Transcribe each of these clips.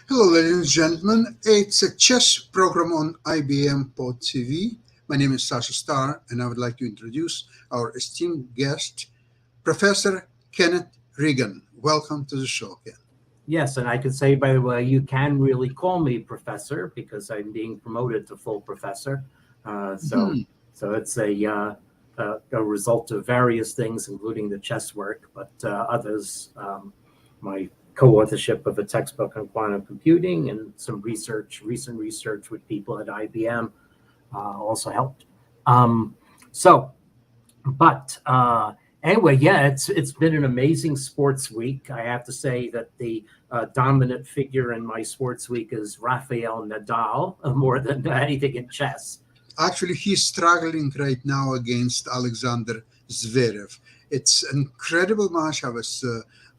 Hello, ladies and gentlemen. It's a chess program on IBM Pod TV. My name is Sasha Starr, and I would like to introduce our esteemed guest, Professor Kenneth Regan. Welcome to the show, Ken. Yes, and I can say, by the way, you can really call me professor because I'm being promoted to full professor. Uh, so, Mhm. so it's a result of various things, including the chess work, but others, my co-authorship of a textbook on quantum computing and some recent research with people at IBM also helped. Um, so, but anyway, yeah, it's been an amazing sports week. I have to say that the dominant figure in my sports week is Rafael Nadal, more than anything in chess. Actually, he's struggling right now against Alexander Zverev. It's an incredible match. I was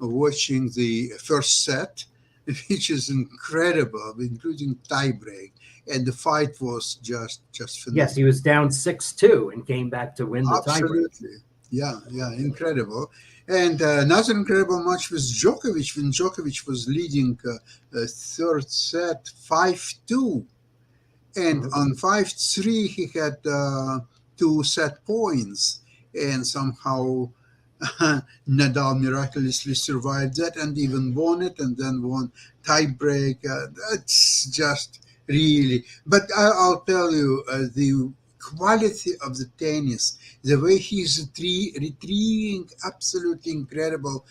watching the first set, which is incredible, including tiebreak, and the fight was just Yes, phenomenal. he was down 6-2 and came back to win the tiebreak. Absolutely. Yeah, incredible. And another incredible match was Djokovic when Djokovic was leading third set 5-2. And Mhm. on 5-3, he had two set points. And somehow Nadal miraculously survived that and even won it and then won tiebreak. That's just really. But I'll tell you, the quality of the tennis, the way he's retrieving absolutely incredible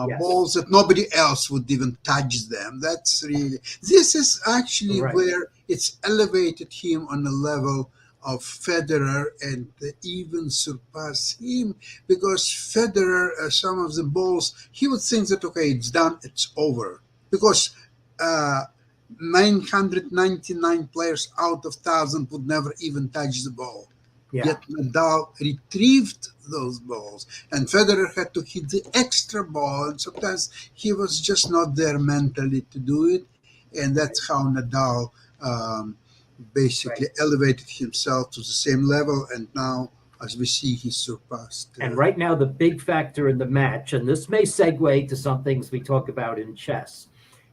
Yes, balls that nobody else would even touch them. That's really. This is actually right. where it's elevated him on a level of Federer and even surpass him because Federer, some of the balls, he would think that, okay, it's done, it's over. Because uh, 999 players out of 1,000 would never even touch the ball. Yeah. Yet Nadal retrieved those balls, and Federer had to hit the extra ball. And sometimes he was just not there mentally to do it, and Right. that's how Nadal basically Right. elevated himself to the same level. And now, as we see, he surpassed. And right now, the big factor in the match, and this may segue to some things we talk about in chess,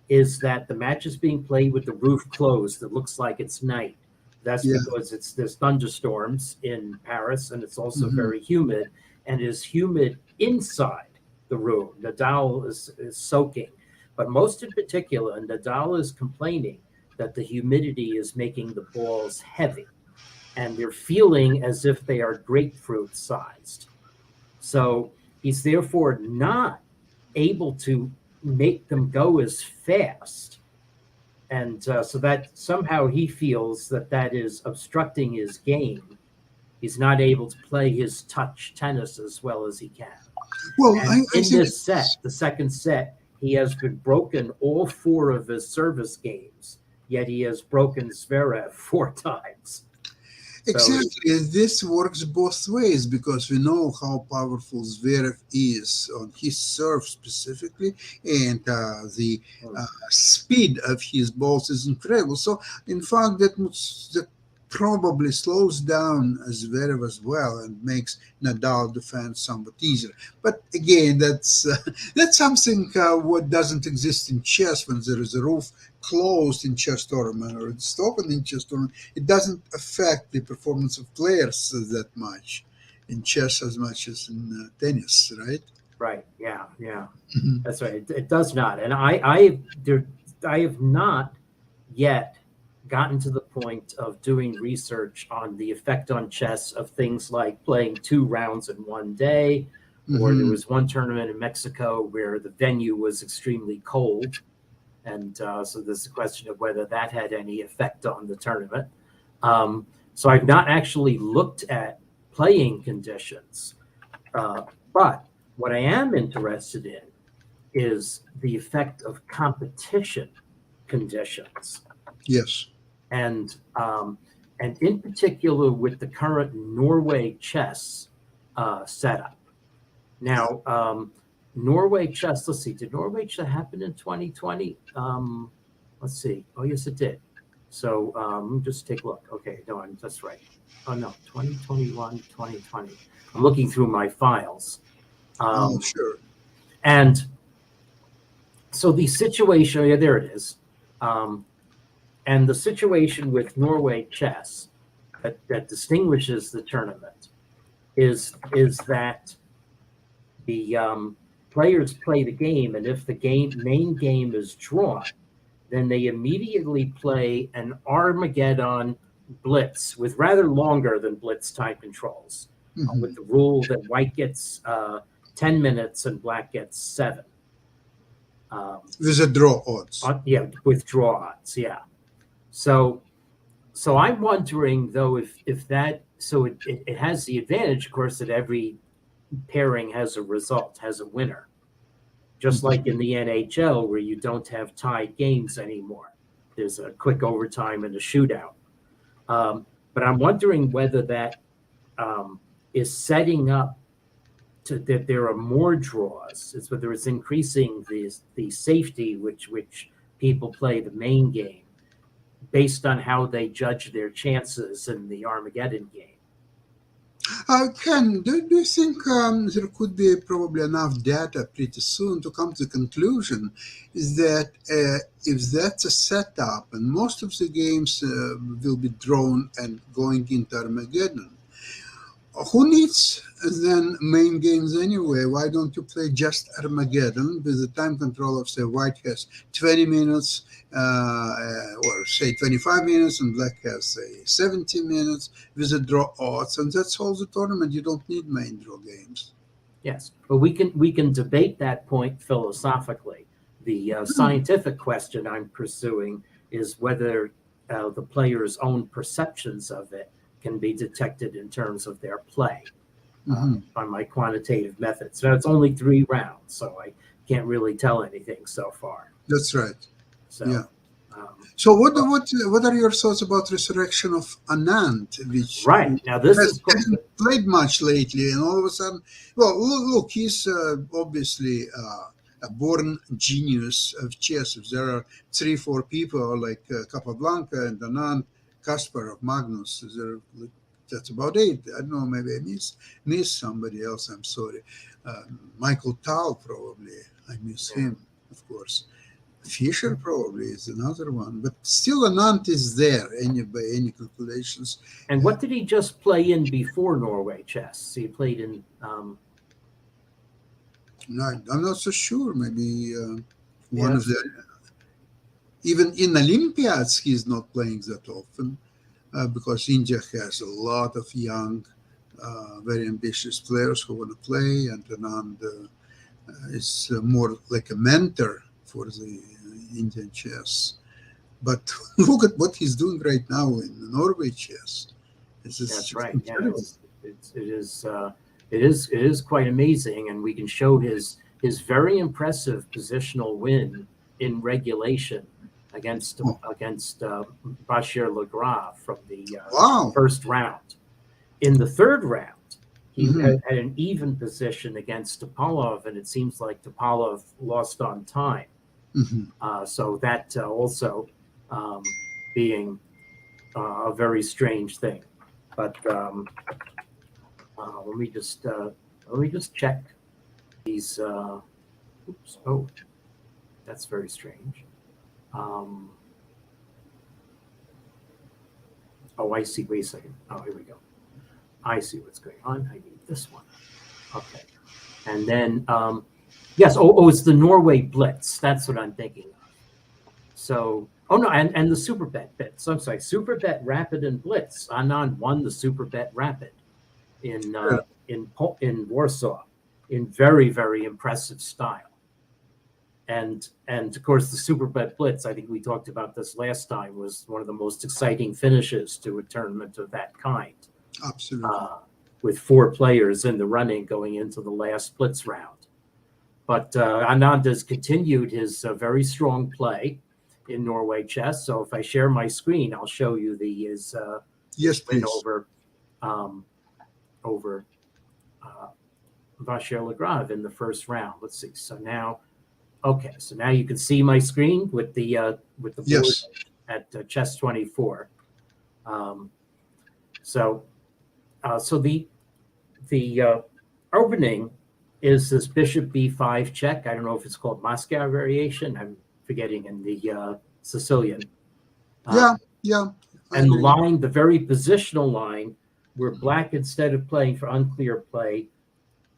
is that the match is being played with the roof closed. It looks like it's night. That's Yeah. because there's thunderstorms in Paris, and it's also Hmm. very humid, and it is humid inside the room. Nadal is soaking, but most in particular, Nadal is complaining that the humidity is making the balls heavy, and they're feeling as if they are grapefruit sized. So he's therefore not able to make them go as fast. And so that somehow he feels that that is obstructing his game. He's not able to play his touch tennis as well as he can. Well, And I in think this set, the second set, he has been broken all four of his service games, yet he has broken Zverev four times. So exactly, this works both ways because we know how powerful Zverev is on his serve specifically, and the speed of his balls is incredible. So, in fact, that probably slows down Zverev as well and makes Nadal defend somewhat easier. But again, that's something what doesn't exist in chess when there is a roof closed in chess tournament or it's open in chess tournament. It doesn't affect the performance of players that much in chess as much as in tennis, right? right, yeah, yeah. Mhm. That's right. It does not. And I have not yet gotten to the point of doing research on the effect on chess of things like playing two rounds in one day, or there Mhm. was one tournament in Mexico where the venue was extremely cold. And so there's a question of whether that had any effect on the tournament. So I've not actually looked at playing conditions. Uh, but what I am interested in is the effect of competition conditions, Yes. and and in particular with the current Norway chess setup. Now, Norway chess. Let's see. Did Norway chess happen in 2020? Let's see. Oh, yes, it did. So just take a look. Okay, no, that's right. Oh no, 2021, 2020. I'm looking through my files. Oh, Um, sure. and so the situation, yeah, there it is. Um, and the situation with Norway chess that distinguishes the tournament is that the players play the game, and if the main game is drawn, then they immediately play an Armageddon blitz with rather longer than blitz time controls, with Mhm. the rule that white gets 10 minutes and black gets 7. Um, With a draw odds. yeah, with draw odds, yeah. So so I'm wondering though if that so it has the advantage, of course, that every pairing has a result, has a winner, just like Mhm. in the NHL where you don't have tied games anymore. There's a quick overtime and a shootout. But I'm wondering whether that is setting up to that there are more draws. It's whether it's increasing the safety which people play the main game based on how they judge their chances in the Armageddon game. Ken, do you think there could be probably enough data pretty soon to come to the conclusion is that if that's a setup and most of the games will be drawn and going into Armageddon, who needs then main games anyway? Why don't you play just Armageddon with the time control of, say, white has 20 minutes or say 25 minutes and black has, say, 70 minutes with the draw odds, and that's all the tournament. You don't need main draw games. Yes, but we can debate that point philosophically. The Hmm. scientific question I'm pursuing is whether the player's own perceptions of it can be detected in terms of their play Mhm. on my quantitative methods. Now it's only 3 rounds, so I can't really tell anything so far. That's right. Yeah. So, um, So what are your thoughts about Resurrection of Anand, which right now, this is hasn't played much lately, and all of a sudden, well, look, he's obviously a born genius of chess. If there are 3, 4 people like Capablanca and Anand, Kasparov, Magnus, that's about it. I don't know, maybe I miss somebody else. I'm sorry. Uh, Michael Tal, probably. I miss yeah. him, of course. Fisher probably is another one, but still Anand is there any by any calculations. And Uh, what did he just play in before Norway chess? He played in I'm not so sure. Maybe yeah, one of the even in Olympiads he's not playing that often because India has a lot of young, very ambitious players who want to play, and Anand is more like a mentor for the Indian chess. But look at what he's doing right now in Norway chess. It's that's just right. Yeah, incredible. it is quite amazing, and we can show his very impressive positional win in regulation Oh, against Bashir Lagrave from the wow. first round. In the third round, he Hmm. had an even position against Topalov, and it seems like Topalov lost on time. Hmm. So that also being a very strange thing. But uh, let me just uh, let me just check these. Oops! Oh, that's very strange. Um, oh, I see. Wait a second. Oh, here we go. I see what's going on. I need this one. Okay, and then yes. It's the Norway Blitz. That's what I'm thinking of. So, oh no, and the super bet bits. I'm sorry, super bet rapid and blitz. Anand won the super bet rapid in in Warsaw in very impressive style. And of course the super bet blitz. I think we talked about this last time. Was one of the most exciting finishes to a tournament of that kind, Absolutely. uh, with 4 players in the running going into the last blitz round. But Anand has continued his very strong play in Norway chess. So if I share my screen, I'll show you Yes, his win please. um, over uh, Vashel Lagrave in the first round. Let's see. So now, okay. So now you can see my screen with the board Yes. at chess 24. Um, so so the opening is this bishop b5 check. I don't know if it's called Moscow variation. I'm forgetting in the Sicilian. Uh, Yeah, yeah, I and the agree. line, the very positional line, where black, instead of playing for unclear play,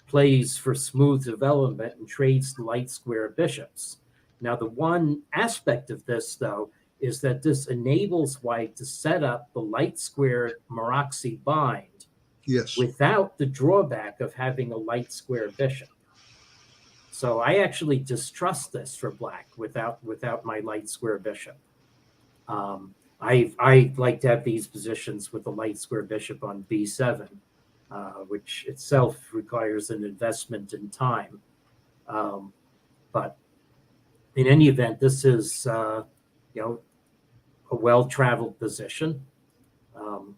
plays for smooth development and trades the light square bishops. Now, the one aspect of this, though, is that this enables white to set up the light square Maroczy bind Yes. without the drawback of having a light square bishop. So I actually distrust this for black without my light square bishop. I like to have these positions with the light square bishop on b7, which itself requires an investment in time. But in any event, this is you know a well-traveled position. Um,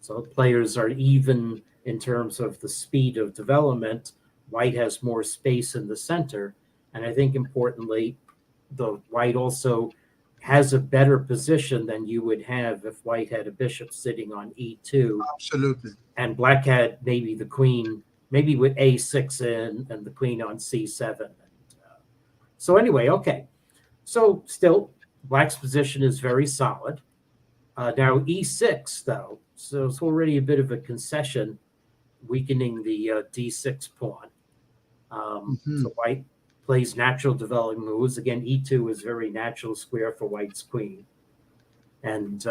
so players are even in terms of the speed of development. White has more space in the center, and I think importantly, the white also has a better position than you would have if white had a bishop sitting on e2 Absolutely. and black had maybe the queen, maybe with a6 in and the queen on c7. So anyway, okay. So still, black's position is very solid. Now e6 though, so it's already a bit of a concession, weakening the d6 pawn. Hmm. So white plays natural developing moves. Again, e2 is very natural square for white's queen. And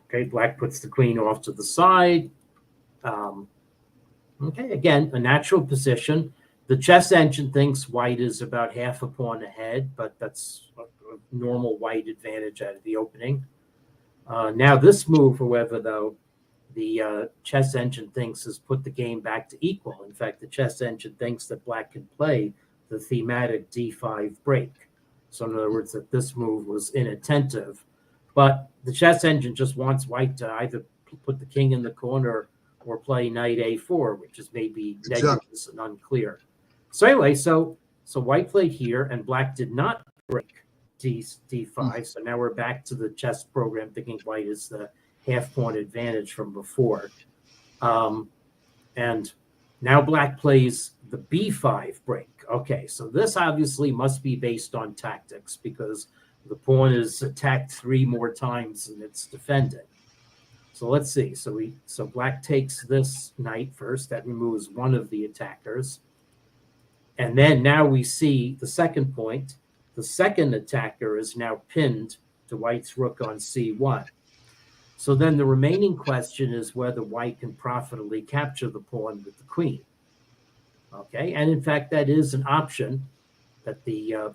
okay, black puts the queen off to the side. Um, okay, again, a natural position. The chess engine thinks white is about half a pawn ahead, but that's a normal white advantage out of the opening. Now, this move, however, though, the chess engine thinks has put the game back to equal. In fact, the chess engine thinks that black can play the thematic d5 break. So, in other words, that this move was inattentive. But the chess engine just wants white to either put the king in the corner or play knight a4, which is maybe Exactly. nebulous and unclear. So anyway, so white played here, and black did not break d5. So now we're back to the chess program thinking white is the half pawn advantage from before. And now black plays the b5 break. Okay, so this obviously must be based on tactics because the pawn is attacked 3 more times than it's defended. So let's see. So black takes this knight first. That removes one of the attackers. And then now we see the second point. The second attacker is now pinned to white's rook on c1. So then the remaining question is whether white can profitably capture the pawn with the queen. Okay, and in fact that is an option that the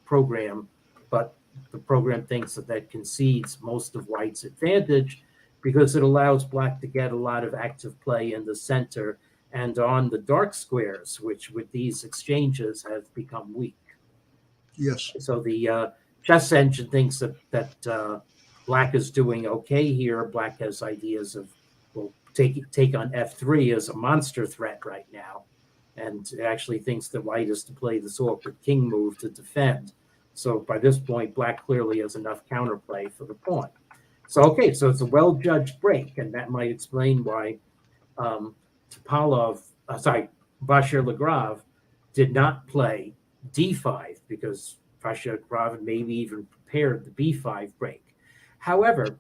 program, but the program thinks that that concedes most of white's advantage because it allows black to get a lot of active play in the center and on the dark squares, which with these exchanges have become weak. Yes. So the chess engine thinks that black is doing okay here. Black has ideas of, well, take on f3 as a monster threat right now, and it actually thinks that white is to play this awkward king move to defend. So by this point, black clearly has enough counterplay for the pawn. So okay, so it's a well-judged break, and that might explain why Topalov, Bashir Lagrave did not play d5 because Bashir Lagrave maybe even prepared the b5 break. However,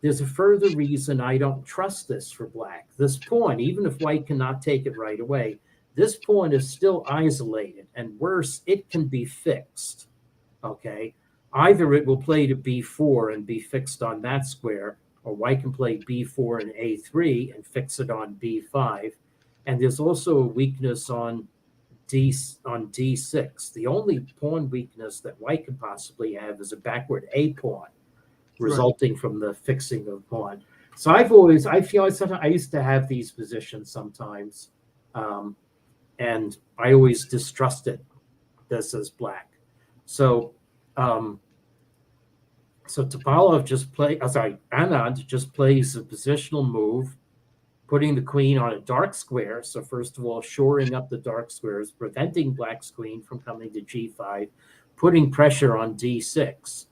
there's a further reason I don't trust this for black. This pawn, even if white cannot take it right away, this pawn is still isolated, and worse, it can be fixed. Okay, either it will play to b4 and be fixed on that square, or white can play b4 and a3 and fix it on b5. And there's also a weakness on d6. The only pawn weakness that white could possibly have is a backward a pawn, Right. resulting from the fixing of pawn. So I feel sometimes I used to have these positions sometimes, and I always distrusted this as black. So um, so Topalov Anand just plays a positional move, putting the queen on a dark square. So first of all, shoring up the dark squares, preventing black's queen from coming to g5, putting pressure on d6.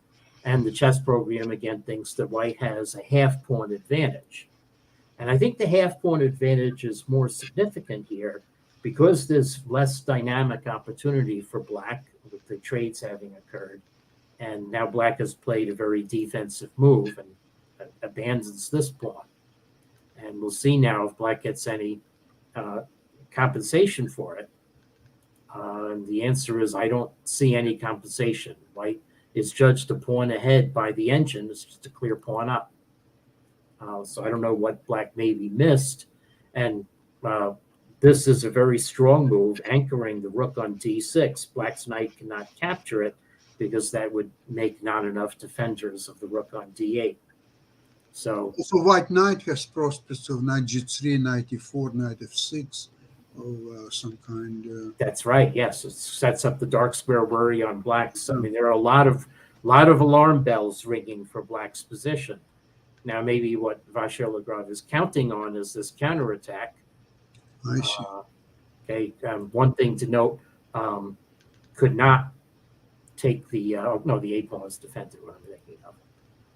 And the chess program again thinks that white has a half pawn advantage. And I think the half pawn advantage is more significant here because there's less dynamic opportunity for black with the trades having occurred. And now black has played a very defensive move and abandons this pawn. And we'll see now if black gets any compensation for it. And the answer is I don't see any compensation. White is judged a pawn ahead by the engine. It's just a clear pawn up. So I don't know what black maybe missed. And this is a very strong move, anchoring the rook on d6. Black's knight cannot capture it because that would make not enough defenders of the rook on d8. So white knight has prospects of knight g3, knight e4, knight f6, or some kind. That's right. Yes, it sets up the dark square worry on black's. I mean, there are a lot of alarm bells ringing for black's position. Now, maybe what Vachier-Lagrave is counting on is this counterattack. I see. Okay. One thing to note: could not take the no, the a-pawn is defended. What I'm thinking of.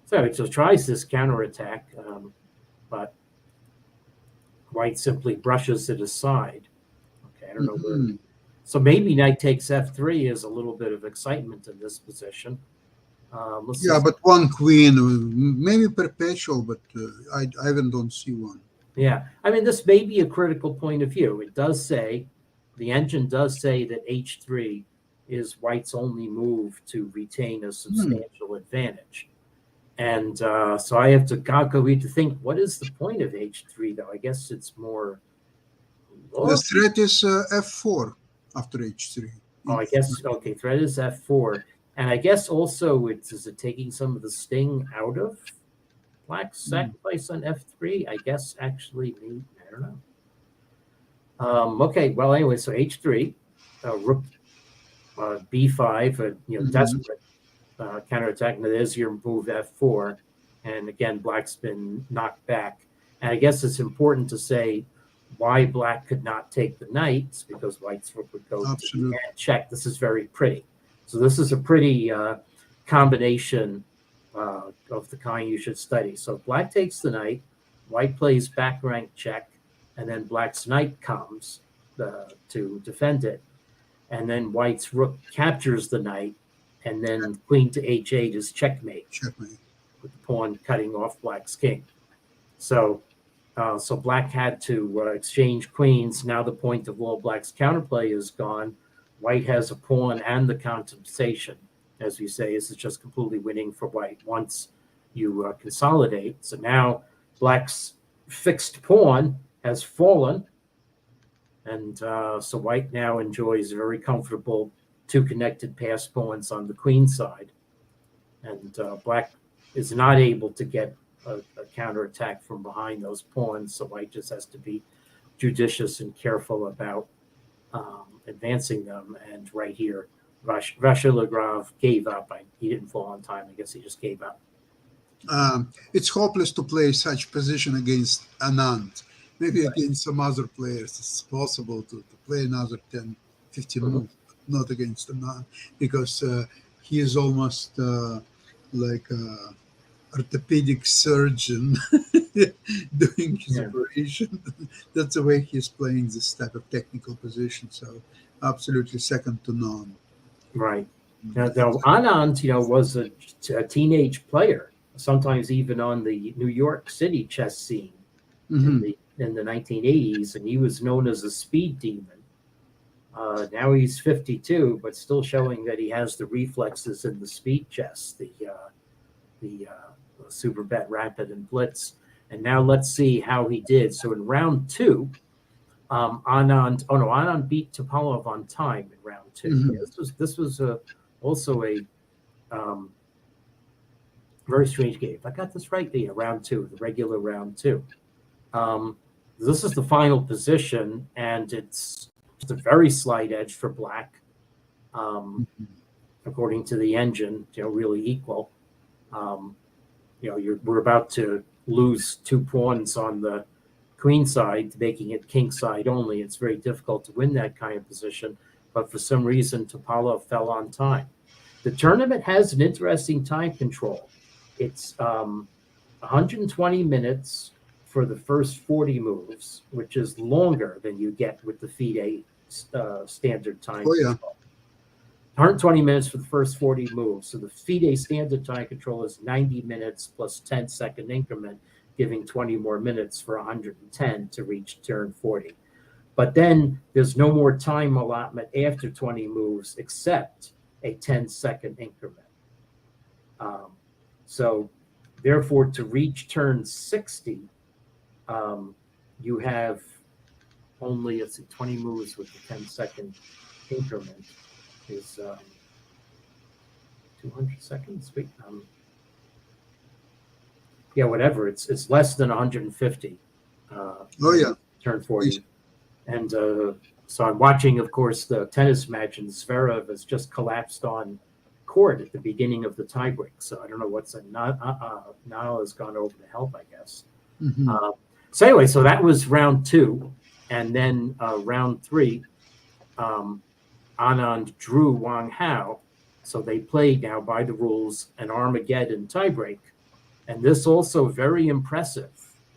So it just tries this counterattack, but white simply brushes it aside. Okay, I don't know where. So maybe knight takes f3 is a little bit of excitement in this position. Yeah, but one queen, maybe perpetual, but I don't see one. Yeah, I mean, this may be a critical point of view. It does say, the engine does say that h3 is white's only move to retain a substantial advantage. And so I have to go to think, what is the point of h3, though? I guess it's more... The threat is f4 after h3. Oh, I guess, okay, threat is f4. And I guess also, is it taking some of the sting out of black's sacrifice on f3? I guess actually, maybe, I don't know. Okay, well, anyway, so h3, rook b5, desperate counterattack. And there's your move f4. And again, black's been knocked back. And I guess it's important to say why black could not take the knight, because white's rook would go to the check. This is very pretty. So this is a pretty combination of the kind you should study. So black takes the knight, white plays back rank check, and then black's knight comes to defend it. And then white's rook captures the knight, and then queen to h8 is checkmate. Checkmate. With the pawn cutting off black's king. So black had to exchange queens. Now the point of all black's counterplay is gone. White has a pawn and the compensation. As we say, this is just completely winning for white once you consolidate. So now black's fixed pawn has fallen. And so white now enjoys very comfortable two connected pass pawns on the queen side. And black is not able to get a counterattack from behind those pawns. So white just has to be judicious and careful about advancing them. And right here, Vachier-Lagrave gave up. He didn't fall on time. I guess he just gave up. It's hopeless to play such position against Anand. Maybe against some other players it's possible to play another 10, 15 moves, but not against Anand, because he is almost like an orthopedic surgeon doing his operation. That's the way he's playing this type of technical position. So absolutely second to none. Right. Now Anand, was a teenage player, sometimes even on the New York City chess scene in the 1980s, and he was known as a speed demon. Now he's 52, but still showing that he has the reflexes in the speed chess, the super bet, rapid, and blitz. And now let's see how he did. So in round two, Anand beat Topalov on time in round two. This was also a very strange game. If I got this right, round two, the regular round two. This is the final position, and it's just a very slight edge for black, according to the engine. Really equal. We're about to lose 2 pawns on the queen side, making it king side only. It's very difficult to win that kind of position, but for some reason, Topalov fell on time. The tournament has an interesting time control. It's 120 minutes for the first 40 moves, which is longer than you get with the FIDE standard time control. 120 minutes for the first 40 moves. So the FIDE standard time control is 90 minutes plus 10-second increment, giving 20 more minutes for 110 to reach turn 40. But then there's no more time allotment after 20 moves except a 10-second increment. So therefore, to reach turn 60, you have only, let's see, 20 moves with the 10-second increment is 200 seconds. Wait, yeah, whatever. It's less than 150. Oh yeah. Turn 40. And so I'm watching, of course, the tennis match, and Zverev has just collapsed on court at the beginning of the tiebreak. So I don't know what's Nadal has gone over to help, I guess. Mm-hmm. So anyway, so that was round 2, and then round 3, Anand drew Wang Hao. So they played now by the rules an Armageddon tiebreak, and this also very impressive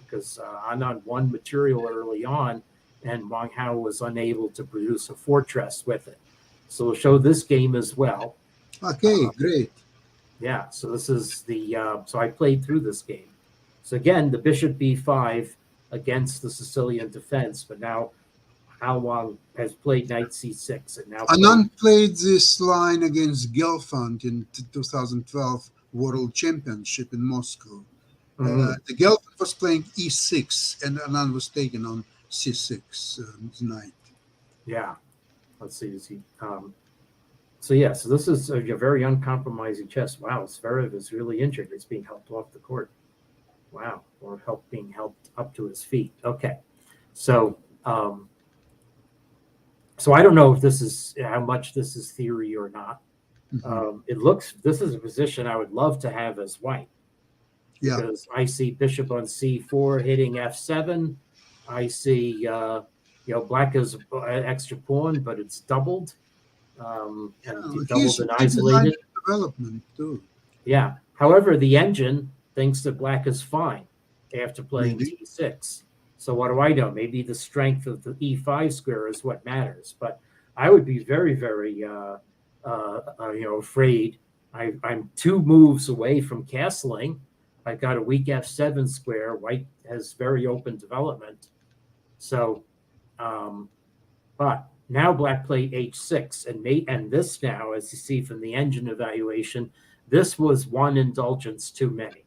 because Anand won material early on, and Wang Hao was unable to produce a fortress with it. So we'll show this game as well. Okay, great. Yeah, so this is the so I played through this game. So again, the bishop b5 against the Sicilian defense, but now Hao Wang has played knight c6 and now Anand played this line against Gelfand in 2012 World Championship in Moscow. The Gelfand was playing e6, and Anand was taken on c6 knight. Yeah, let's see. Is he? So yeah, so this is a very uncompromising chess. Wow, Zverev is really injured. He's being helped off the court. Wow, or being helped up to his feet. Okay, so so I don't know if this is how much this is theory or not. It looks this is a position I would love to have as white. Yeah. Because I see bishop on c4 hitting f7. I see black is an extra pawn, but it's doubled. And doubled and isolated. Development too. Yeah. However, the engine thinks that black is fine after playing d6. So what do I know? Maybe the strength of the e5 square is what matters. But I would be very, very, afraid. I'm 2 moves away from castling. I've got a weak f7 square. White has very open development. So, but now black played h6, and this now, as you see from the engine evaluation, this was one indulgence too many.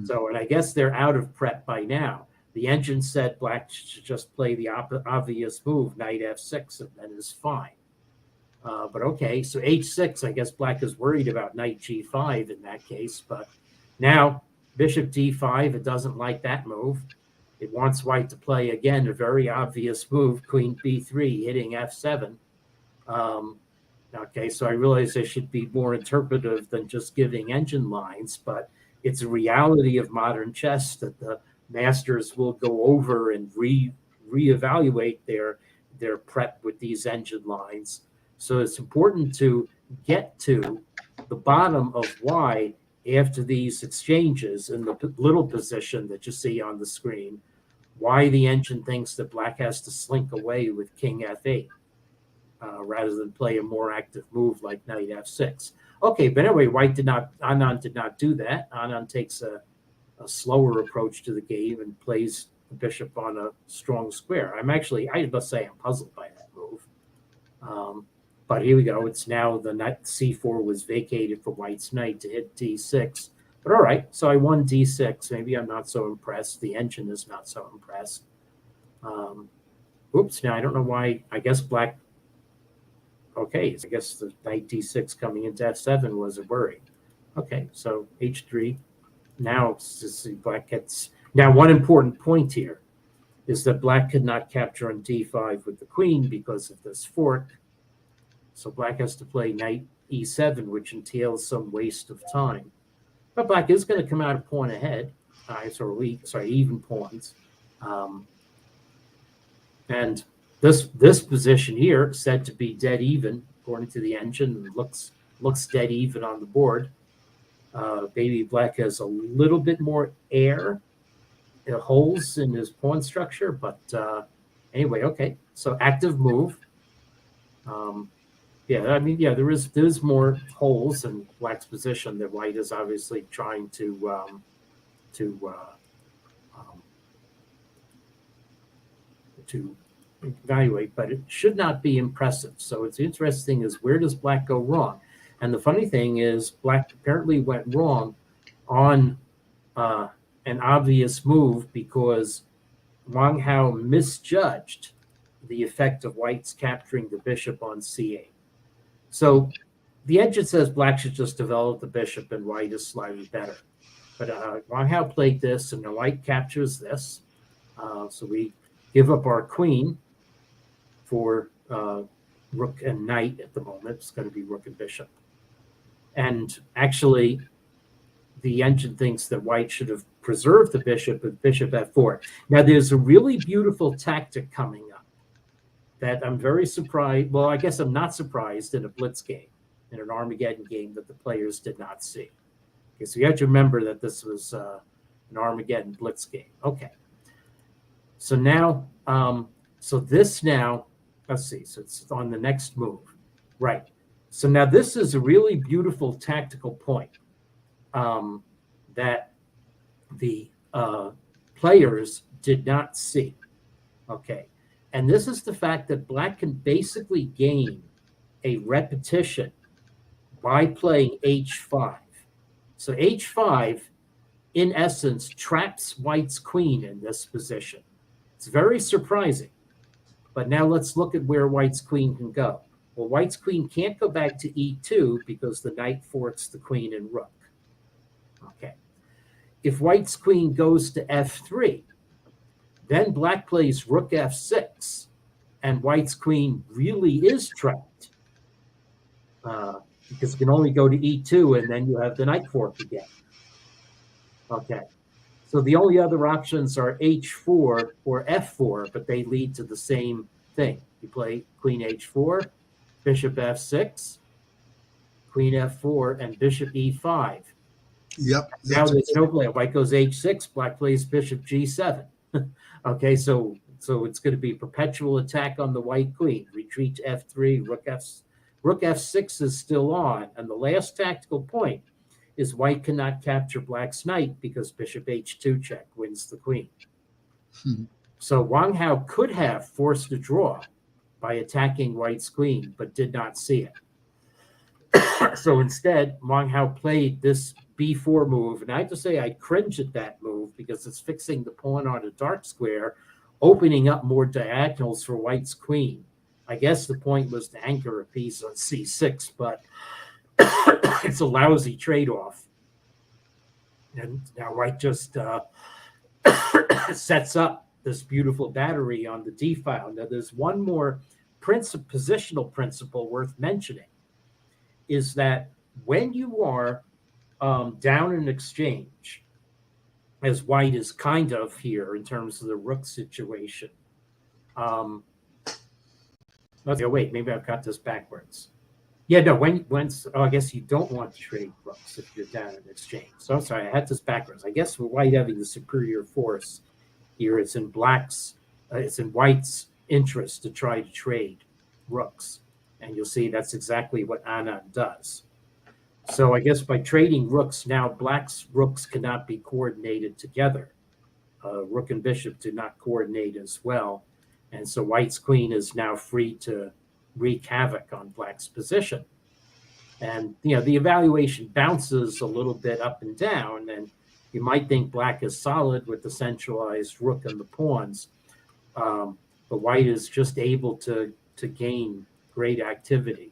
So, and I guess they're out of prep by now. The engine said black should just play the obvious move, knight f6, and then is fine. But okay, so h6, I guess black is worried about knight g5 in that case. But now bishop d5, it doesn't like that move. It wants white to play, again, a very obvious move, queen b3, hitting f7. Okay, so I realize I should be more interpretive than just giving engine lines, but it's a reality of modern chess that the masters will go over and reevaluate their prep with these engine lines. So it's important to get to the bottom of why, after these exchanges in the little position that you see on the screen, why the engine thinks that black has to slink away with king f8 rather than play a more active move like knight f6. Okay, but anyway, Anand did not do that. Anand takes a slower approach to the game and plays the bishop on a strong square. I must say I'm puzzled by that move. But here we go. It's now the knight c4 was vacated for white's knight to hit d6. But all right, so I won d6. Maybe I'm not so impressed. The engine is not so impressed. Oops, now I don't know why. I guess black. Okay, I guess the knight d6 coming into f7 was a worry. Okay, so h3. Now black gets. Now, one important point here is that black could not capture on d5 with the queen because of this fork. So black has to play knight e7, which entails some waste of time. But black is going to come out a pawn ahead. Even pawns. And this position here, said to be dead even, according to the engine, looks dead even on the board. Maybe black has a little bit more air, holes in his pawn structure. But anyway, okay. So active move. Yeah, I mean, yeah, there's more holes in black's position that white is obviously trying to um, to evaluate, but it should not be impressive. So it's interesting is where does black go wrong? And the funny thing is, black apparently went wrong on uh, an obvious move because Wang Hao misjudged the effect of white's capturing the bishop on c8. So the engine says black should just develop the bishop and white is slightly better. But Wang Hao played this, and the white captures this. So we give up our queen for rook and knight at the moment. It's going to be rook and bishop. And actually, the engine thinks that white should have preserved the bishop with bishop f4. Now, there's a really beautiful tactic coming up that I'm very surprised. Well, I guess I'm not surprised in a blitz game, in an Armageddon game that the players did not see. Okay, so you have to remember that this was an Armageddon blitz game. Okay, so now, so this now, let's see. So it's on the next move, right? So now this is a really beautiful tactical point that the players did not see. Okay, and this is the fact that black can basically gain a repetition by playing h5. So h5, in essence, traps white's queen in this position. It's very surprising. But now let's look at where white's queen can go. Well, white's queen can't go back to e2 because the knight forks the queen and rook. Okay. If white's queen goes to f3, then black plays rook f6, and white's queen really is trapped because it can only go to e2, and then you have the knight fork again. Okay. So the only other options are h4 or f4, but they lead to the same thing. You play queen h4, bishop f6, queen f4, and bishop e5. Yep, Now that's there's no play. White goes h6, black plays bishop g7. Okay, so it's going to be perpetual attack on the white queen. Retreat to f3, rook f6 is still on. And the last tactical point is white cannot capture black's knight because bishop h2 check wins the queen. Hmm. So Wang Hao could have forced a draw by attacking white's queen, but did not see it. So instead, Wang Hao played this b4 move. And I have to say, I cringe at that move because it's fixing the pawn on a dark square, opening up more diagonals for white's queen. I guess the point was to anchor a piece on c6, but it's a lousy trade-off. And now white just sets up this beautiful battery on the d file. Now, there's one more positional principle worth mentioning, is that when you are down in exchange, as white is kind of here in terms of the rook situation. Let's go. Wait, maybe I've got this backwards. Yeah, no. I guess you don't want to trade rooks if you're down in exchange. So I'm sorry, I had this backwards. I guess with white having the superior force here, it's in white's interest to try to trade rooks, and you'll see that's exactly what Anand does. So I guess by trading rooks, now black's rooks cannot be coordinated together. Rook and bishop do not coordinate as well. And so white's queen is now free to wreak havoc on black's position. And, the evaluation bounces a little bit up and down. And you might think black is solid with the centralized rook and the pawns. But white is just able to gain great activity.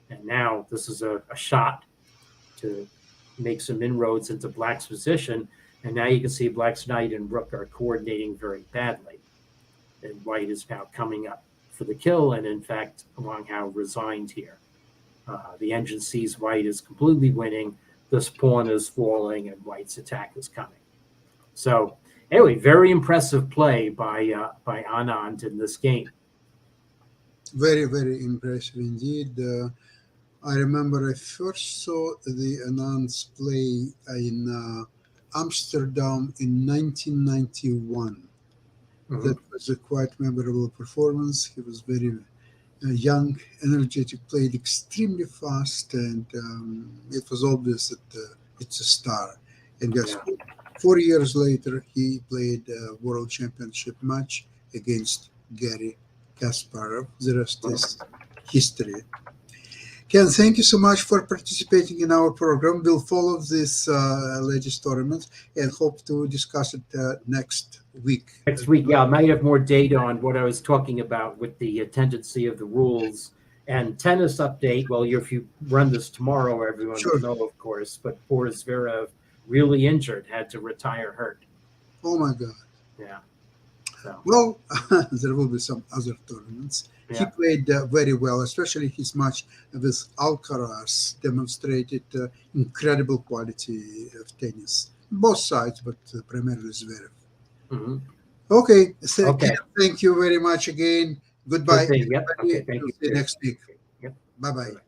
And now this is a shot to make some inroads into black's position. And now you can see black's knight and rook are coordinating very badly. And white is now coming up for the kill. And in fact, Wang Hao resigned here. The engine sees white is completely winning. This pawn is falling and white's attack is coming. So anyway, very impressive play by Anand in this game. very, very impressive indeed. I remember I first saw the Anand's play in Amsterdam in 1991. Mhm. That was a quite memorable performance. He was very young, energetic, played extremely fast, and it was obvious that it's a star. And guess Yeah. what? 4 years later, he played a World Championship match against Gary Kasparov. The rest Well, is history. Ken, thank you so much for participating in our program. We'll follow this latest tournament and hope to discuss it next week. next week, yeah, I might have more data on what I was talking about with the tendency of the rules and tennis update. Well, if you run this tomorrow, everyone will Sure. know, of course. But poor Zverev, really injured, had to retire hurt. Oh my God. Yeah. So Well, there will be some other tournaments. He yeah. played very well, especially his match with Alcaraz demonstrated incredible quality of tennis. Both sides, but primarily Zverev. Hmm. Okay, Okay. thank you very much again. Sure Goodbye, thing. Yep. Okay. everybody. Thank We'll you. see you Cheers. next week. Okay. Yep. Bye Bye bye. bye.